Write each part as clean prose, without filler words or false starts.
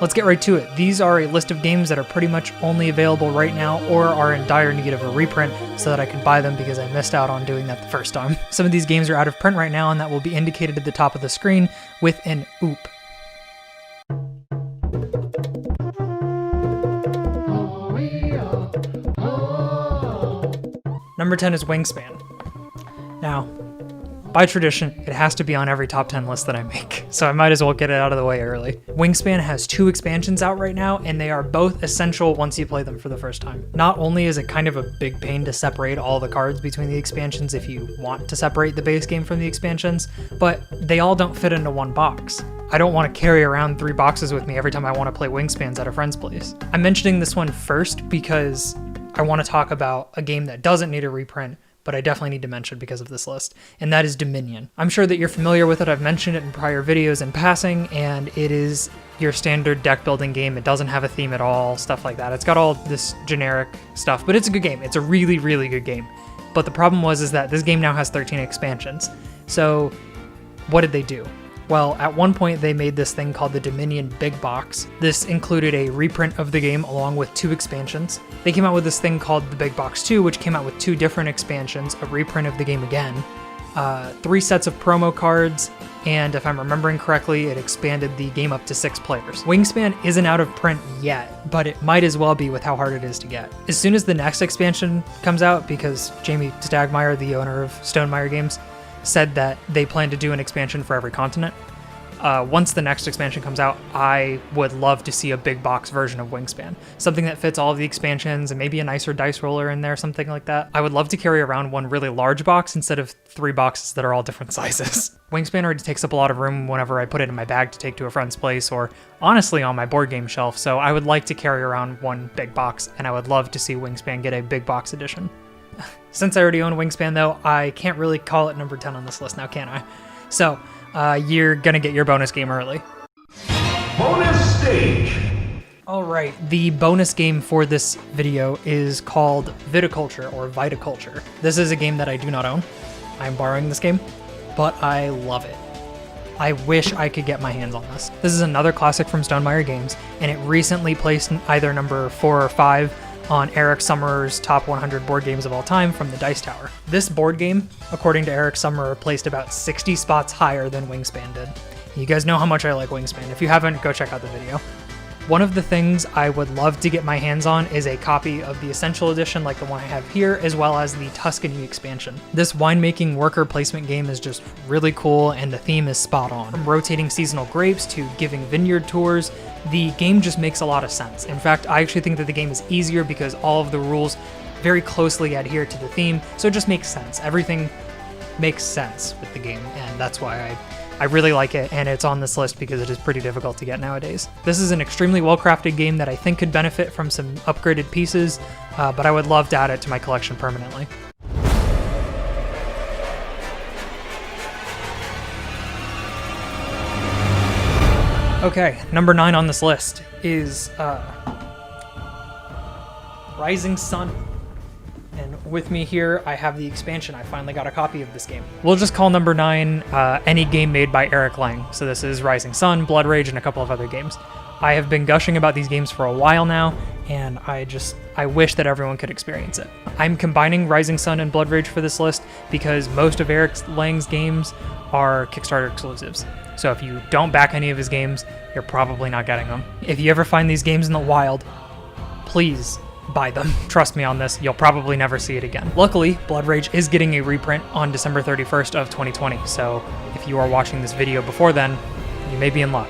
Let's get right to it. These are a list of games that are pretty much only available right now or are in dire need of a reprint so that I can buy them because I missed out on doing that the first time. Some of these games are out of print right now, and that will be indicated at the top of the screen with an OOP. Number 10 is Wingspan. Now, by tradition, it has to be on every top 10 list that I make, so I might as well get it out of the way early. Wingspan has 2 expansions out right now, and they are both essential once you play them for the first time. Not only is it kind of a big pain to separate all the cards between the expansions if you want to separate the base game from the expansions, but they all don't fit into one box. I don't want to carry around 3 boxes with me every time I want to play Wingspans at a friend's place. I'm mentioning this one first because I want to talk about a game that doesn't need a reprint, but I definitely need to mention because of this list, and that is Dominion. I'm sure that you're familiar with it. I've mentioned it in prior videos in passing, and it is your standard deck building game. It doesn't have a theme at all, stuff like that. It's got all this generic stuff, but it's a good game. It's a really, really good game. But the problem is that this game now has 13 expansions. So what did they do? Well, at one point they made this thing called the Dominion Big Box. This included a reprint of the game along with 2 expansions. They came out with this thing called the Big Box 2, which came out with 2 different expansions, a reprint of the game again, 3 sets of promo cards, and if I'm remembering correctly, it expanded the game up to 6 players. Wingspan isn't out of print yet, but it might as well be with how hard it is to get. As soon as the next expansion comes out, because Jamie Stagmeyer, the owner of Stonemaier Games, said that they plan to do an expansion for every continent. Once the next expansion comes out, I would love to see a big box version of Wingspan. Something that fits all of the expansions and maybe a nicer dice roller in there, something like that. I would love to carry around one really large box instead of 3 boxes that are all different sizes. Wingspan already takes up a lot of room whenever I put it in my bag to take to a friend's place or honestly on my board game shelf, so I would like to carry around one big box, and I would love to see Wingspan get a big box edition. Since I already own Wingspan though, I can't really call it number 10 on this list now, can I? So, you're gonna get your bonus game early. Bonus stage! Alright, the bonus game for this video is called Viticulture, or Viticulture. This is a game that I do not own. I'm borrowing this game, but I love it. I wish I could get my hands on this. This is another classic from Stonemaier Games, and it recently placed either number 4 or 5 on Eric Summerer's top 100 board games of all time from the Dice Tower. This board game, according to Eric Summerer, placed about 60 spots higher than Wingspan did. You guys know how much I like Wingspan. If you haven't, go check out the video. One of the things I would love to get my hands on is a copy of the Essential Edition like the one I have here, as well as the Tuscany expansion. This winemaking worker placement game is just really cool, and the theme is spot on. From rotating seasonal grapes to giving vineyard tours, the game just makes a lot of sense. In fact, I actually think that the game is easier because all of the rules very closely adhere to the theme, so it just makes sense. Everything makes sense with the game, and that's why I really like it, and it's on this list because it is pretty difficult to get nowadays. This is an extremely well-crafted game that I think could benefit from some upgraded pieces, but I would love to add it to my collection permanently. Okay, number 9 on this list is Rising Sun. And with me here, I have the expansion. I finally got a copy of this game. We'll just call number 9 any game made by Eric Lang. So this is Rising Sun, Blood Rage, and a couple of other games. I have been gushing about these games for a while now, and I wish that everyone could experience it. I'm combining Rising Sun and Blood Rage for this list because most of Eric Lang's games are Kickstarter exclusives. So if you don't back any of his games, you're probably not getting them. If you ever find these games in the wild, please buy them. Trust me on this, you'll probably never see it again. Luckily, Blood Rage is getting a reprint on December 31st of 2020, so if you are watching this video before then, you may be in luck.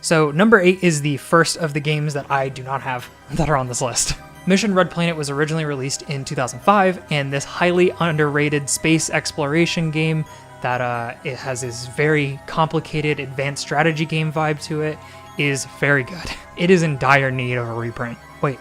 So number 8 is the first of the games that I do not have that are on this list. Mission Red Planet was originally released in 2005, and this highly underrated space exploration game that it has this very complicated advanced strategy game vibe to it is very good. It is in dire need of a reprint. Wait,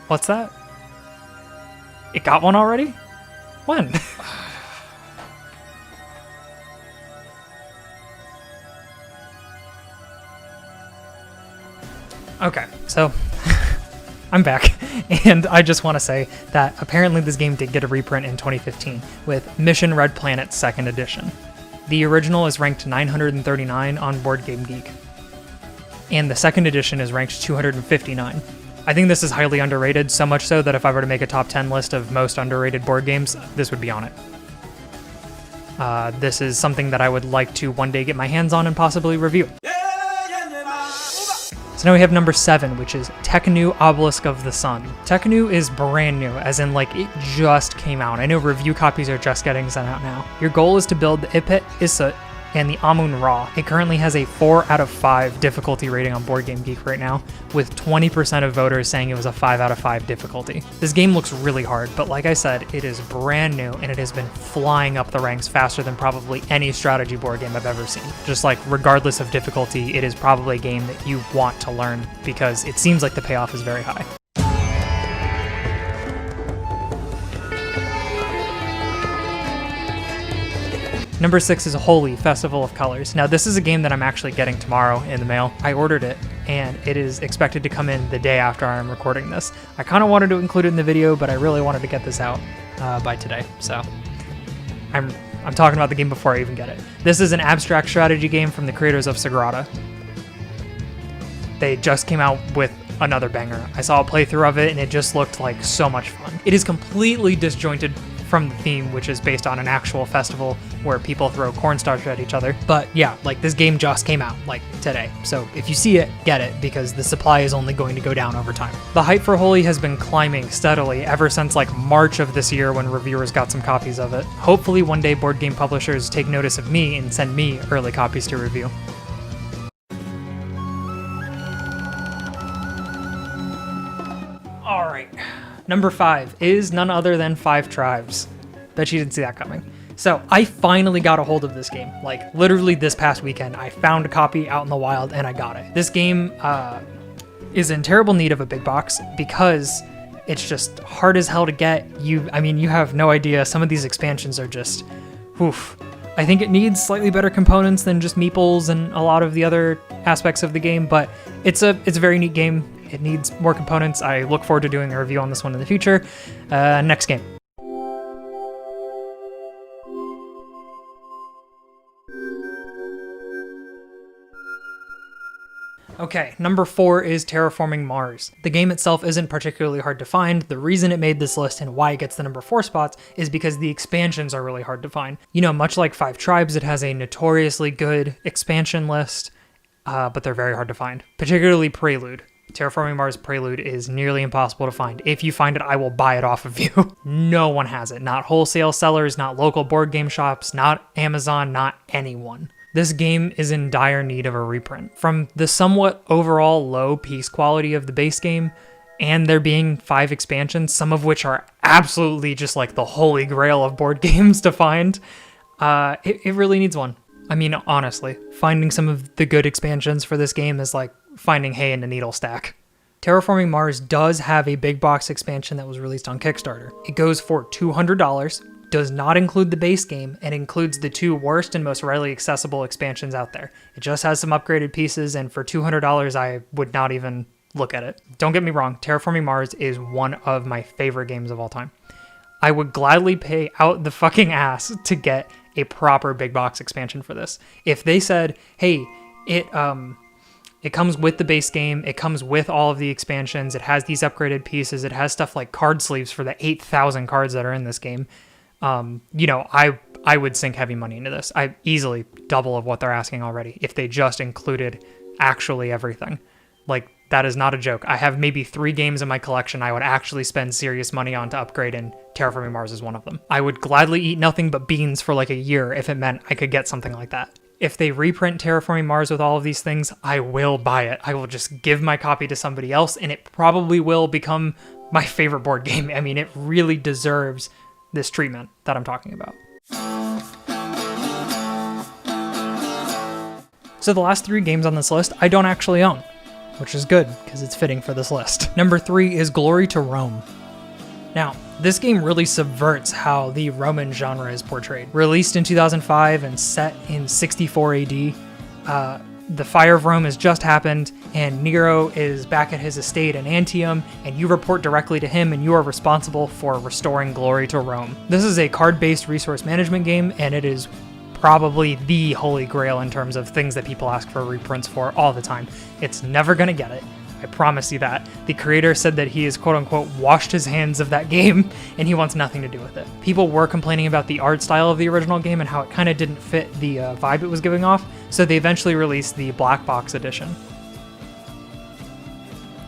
what's that? It got one already? When? Okay, so I'm back, and I just want to say that apparently this game did get a reprint in 2015 with Mission Red Planet 2nd Edition. The original is ranked 939 on BoardGameGeek, and the second edition is ranked 259. I think this is highly underrated, so much so that if I were to make a top 10 list of most underrated board games, this would be on it. This is something that I would like to one day get my hands on and possibly review. So now we have number 7, which is Tekenu Obelisk of the Sun. Tekenu is brand new, as in like it just came out. I know review copies are just getting sent out now. Your goal is to build the Ipet, Isut, and the Amun Ra. It currently has a 4 out of 5 difficulty rating on BoardGameGeek right now, with 20% of voters saying it was a 5 out of 5 difficulty. This game looks really hard, but like I said, it is brand new and it has been flying up the ranks faster than probably any strategy board game I've ever seen. Just like regardless of difficulty, it is probably a game that you want to learn because it seems like the payoff is very high. Number 6 is Holy, Festival of Colors. Now this is a game that I'm actually getting tomorrow in the mail. I ordered it and it is expected to come in the day after I'm recording this. I kind of wanted to include it in the video, but I really wanted to get this out by today. So I'm talking about the game before I even get it. This is an abstract strategy game from the creators of Sagrada. They just came out with another banger. I saw a playthrough of it and it just looked like so much fun. It is completely disjointed from the theme, which is based on an actual festival where people throw cornstarch at each other. But yeah, like this game just came out like today. So if you see it, get it, because the supply is only going to go down over time. The hype for Holy has been climbing steadily ever since like March of this year when reviewers got some copies of it. Hopefully one day board game publishers take notice of me and send me early copies to review. All right. Number 5 is none other than Five Tribes. Bet you didn't see that coming. So I finally got a hold of this game. Like literally this past weekend, I found a copy out in the wild and I got it. This game is in terrible need of a big box because it's just hard as hell to get. You have no idea. Some of these expansions are just, oof. I think it needs slightly better components than just meeples and a lot of the other aspects of the game, but it's a very neat game. It needs more components. I look forward to doing a review on this one in the future. Next game. Okay, number 4 is Terraforming Mars. The game itself isn't particularly hard to find. The reason it made this list and why it gets the number 4 spots is because the expansions are really hard to find. You know, much like Five Tribes, it has a notoriously good expansion list, but they're very hard to find, particularly Prelude. Terraforming Mars Prelude is nearly impossible to find. If you find it, I will buy it off of you. No one has it. Not wholesale sellers, not local board game shops, not Amazon, not anyone. This game is in dire need of a reprint. From the somewhat overall low piece quality of the base game, and there being 5 expansions, some of which are absolutely just like the holy grail of board games to find, it really needs one. I mean, honestly, finding some of the good expansions for this game is like finding hay in a needle stack. Terraforming Mars does have a big box expansion that was released on Kickstarter. It goes for $200, does not include the base game, and includes the 2 worst and most readily accessible expansions out there. It just has some upgraded pieces, and for $200, I would not even look at it. Don't get me wrong, Terraforming Mars is one of my favorite games of all time. I would gladly pay out the fucking ass to get a proper big box expansion for this. If they said, hey, it comes with the base game, it comes with all of the expansions, it has these upgraded pieces, it has stuff like card sleeves for the 8,000 cards that are in this game, I would sink heavy money into this. I easily double of what they're asking already if they just included actually everything. Like, that is not a joke. I have maybe 3 games in my collection I would actually spend serious money on to upgrade, and Terraforming Mars is one of them. I would gladly eat nothing but beans for like a year if it meant I could get something like that. If they reprint Terraforming Mars with all of these things, I will buy it. I will just give my copy to somebody else, and it probably will become my favorite board game. I mean, it really deserves this treatment that I'm talking about. So the last 3 games on this list I don't actually own, which is good because it's fitting for this list. Number 3 is Glory to Rome. Now, this game really subverts how the Roman genre is portrayed. Released in 2005 and set in 64 AD, the Fire of Rome has just happened, and Nero is back at his estate in Antium, and you report directly to him, and you are responsible for restoring glory to Rome. This is a card-based resource management game, and it is probably the holy grail in terms of things that people ask for reprints for all the time. It's never gonna get it. I promise you that. The creator said that he has quote unquote washed his hands of that game and he wants nothing to do with it. People were complaining about the art style of the original game and how it kind of didn't fit the vibe it was giving off, so they eventually released the black box edition.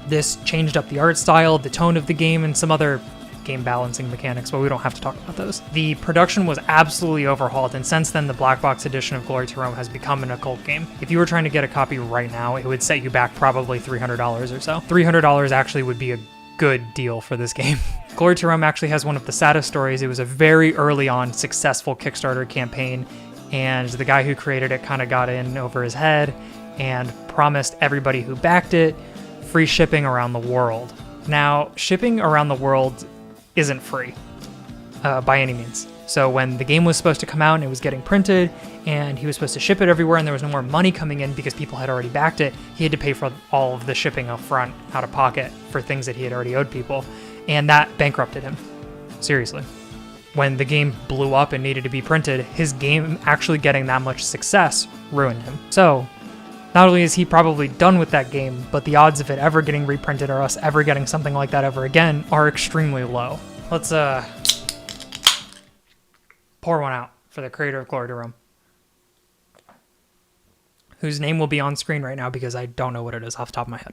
This changed up the art style, the tone of the game, and some other game balancing mechanics, but we don't have to talk about those. The production was absolutely overhauled, and since then the black box edition of Glory to Rome has become an occult game. If you were trying to get a copy right now, it would set you back probably $300 or so. $300 actually would be a good deal for this game. Glory to Rome actually has one of the saddest stories. It was a very early on successful Kickstarter campaign, and the guy who created it kind of got in over his head and promised everybody who backed it free shipping around the world. Now, shipping around the world isn't free by any means. So when the game was supposed to come out and it was getting printed and he was supposed to ship it everywhere and there was no more money coming in because people had already backed it, he had to pay for all of the shipping up front out of pocket for things that he had already owed people, and that bankrupted him. Seriously. When the game blew up and needed to be printed, his game actually getting that much success ruined him. So not only is he probably done with that game, but the odds of it ever getting reprinted or us ever getting something like that ever again are extremely low. Let's pour one out for the creator of Glory to Rome, whose name will be on screen right now because I don't know what it is off the top of my head.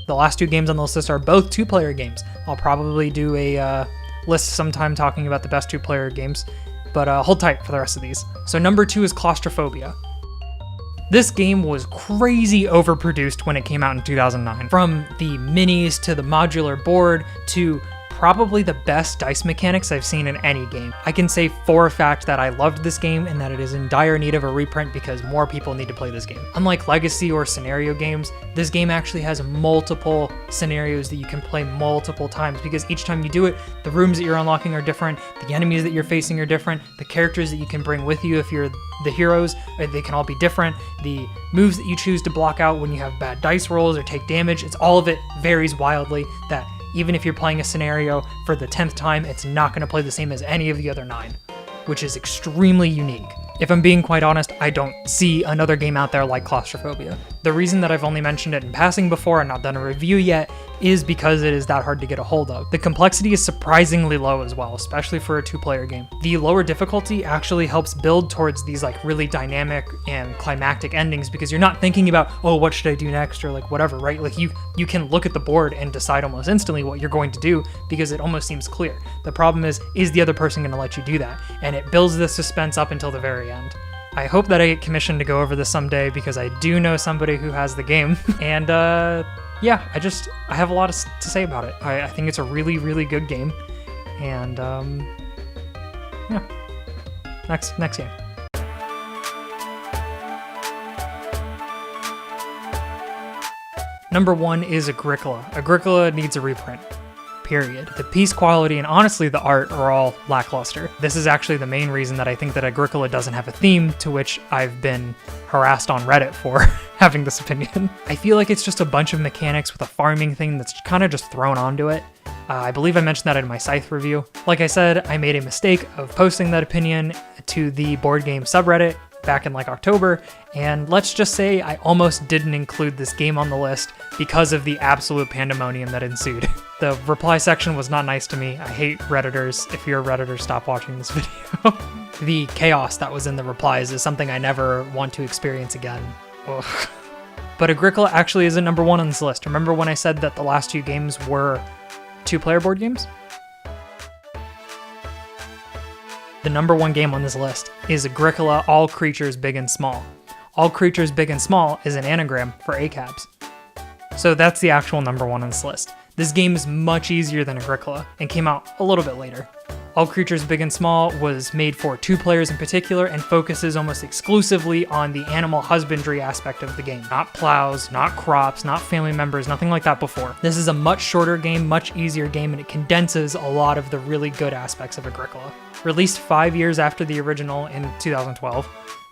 The last two games on this list are both two-player games. I'll probably do a list sometime talking about the best two-player games, but hold tight for the rest of these. So number 2 is Claustrophobia. This game was crazy overproduced when it came out in 2009. From the minis to the modular board to probably the best dice mechanics I've seen in any game. I can say for a fact that I loved this game and that it is in dire need of a reprint because more people need to play this game. Unlike Legacy or scenario games, this game actually has multiple scenarios that you can play multiple times because each time you do it, the rooms that you're unlocking are different, the enemies that you're facing are different, the characters that you can bring with you if you're the heroes, they can all be different, the moves that you choose to block out when you have bad dice rolls or take damage, all of it varies wildly, that even if you're playing a scenario for the 10th time, it's not going to play the same as any of the other 9, which is extremely unique. If I'm being quite honest, I don't see another game out there like Claustrophobia. The reason that I've only mentioned it in passing before and not done a review yet is because it is that hard to get a hold of. The complexity is surprisingly low as well, especially for a 2-player game. The lower difficulty actually helps build towards these like really dynamic and climactic endings because you're not thinking about, oh, what should I do next or like whatever, right? Like you can look at the board and decide almost instantly what you're going to do because it almost seems clear. The problem is the other person going to let you do that? And it builds the suspense up until the very end. I hope that I get commissioned to go over this someday because I do know somebody who has the game. And yeah, I have a lot to say about it. I think it's a really, really good game. And yeah, next game. Number 1 is Agricola. Agricola needs a reprint. Period. The piece quality and honestly the art are all lackluster. This is actually the main reason that I think that Agricola doesn't have a theme, to which I've been harassed on Reddit for having this opinion. I feel like it's just a bunch of mechanics with a farming thing that's kind of just thrown onto it. I believe I mentioned that in my Scythe review. Like I said, I made a mistake of posting that opinion to the board game subreddit back in like October, and let's just say I almost didn't include this game on the list because of the absolute pandemonium that ensued. The reply section was not nice to me. I hate Redditors. If you're a Redditor, stop watching this video. The chaos that was in the replies is something I never want to experience again. Ugh. But Agricola actually isn't number 1 on this list. Remember when I said that the last 2 games were 2-player board games? The number 1 game on this list is Agricola All Creatures Big and Small. All Creatures Big and Small is an anagram for ACABs. So that's the actual number 1 on this list. This game is much easier than Agricola and came out a little bit later. All Creatures Big and Small was made for 2 players in particular and focuses almost exclusively on the animal husbandry aspect of the game. Not plows, not crops, not family members, nothing like that before. This is a much shorter game, much easier game, and it condenses a lot of the really good aspects of Agricola. Released 5 years after the original in 2012,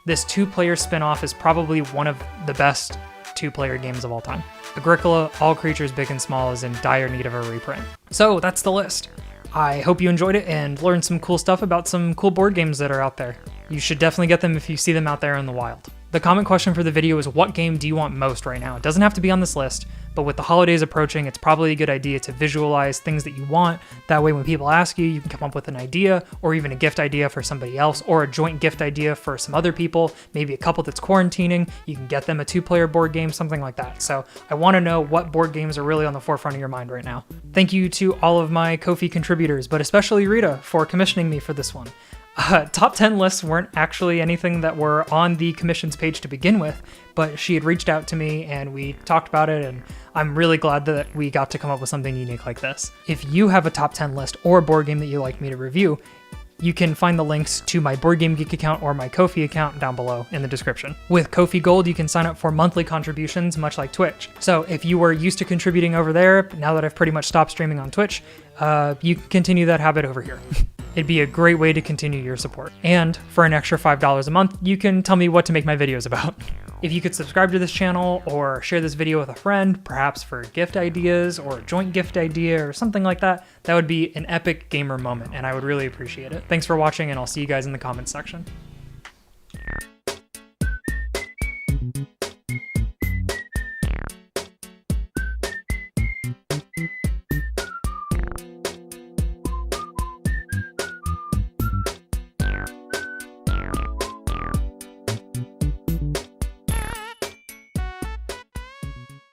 this 2-player spin-off is probably one of the best 2-player games of all time. Agricola All Creatures Big and Small is in dire need of a reprint. So that's the list. I hope you enjoyed it and learned some cool stuff about some cool board games that are out there. You should definitely get them if you see them out there in the wild. The comment question for the video is, what game do you want most right now? It doesn't have to be on this list, but with the holidays approaching, it's probably a good idea to visualize things that you want. That way when people ask you, you can come up with an idea, or even a gift idea for somebody else, or a joint gift idea for some other people, maybe a couple that's quarantining. You can get them a 2-player board game, something like that. So I want to know what board games are really on the forefront of your mind right now. Thank you to all of my Ko-fi contributors, but especially Rita for commissioning me for this one. Top 10 lists weren't actually anything that were on the commissions page to begin with, but she had reached out to me and we talked about it, and I'm really glad that we got to come up with something unique like this. If you have a top 10 list or a board game that you'd like me to review, you can find the links to my Board Game Geek account or my Ko-fi account down below in the description. With Ko-fi Gold, you can sign up for monthly contributions, much like Twitch. So if you were used to contributing over there, now that I've pretty much stopped streaming on Twitch, you can continue that habit over here. It'd be a great way to continue your support. And for an extra $5 a month, you can tell me what to make my videos about. If you could subscribe to this channel or share this video with a friend, perhaps for gift ideas or a joint gift idea or something like that, that would be an epic gamer moment and I would really appreciate it. Thanks for watching, and I'll see you guys in the comments section.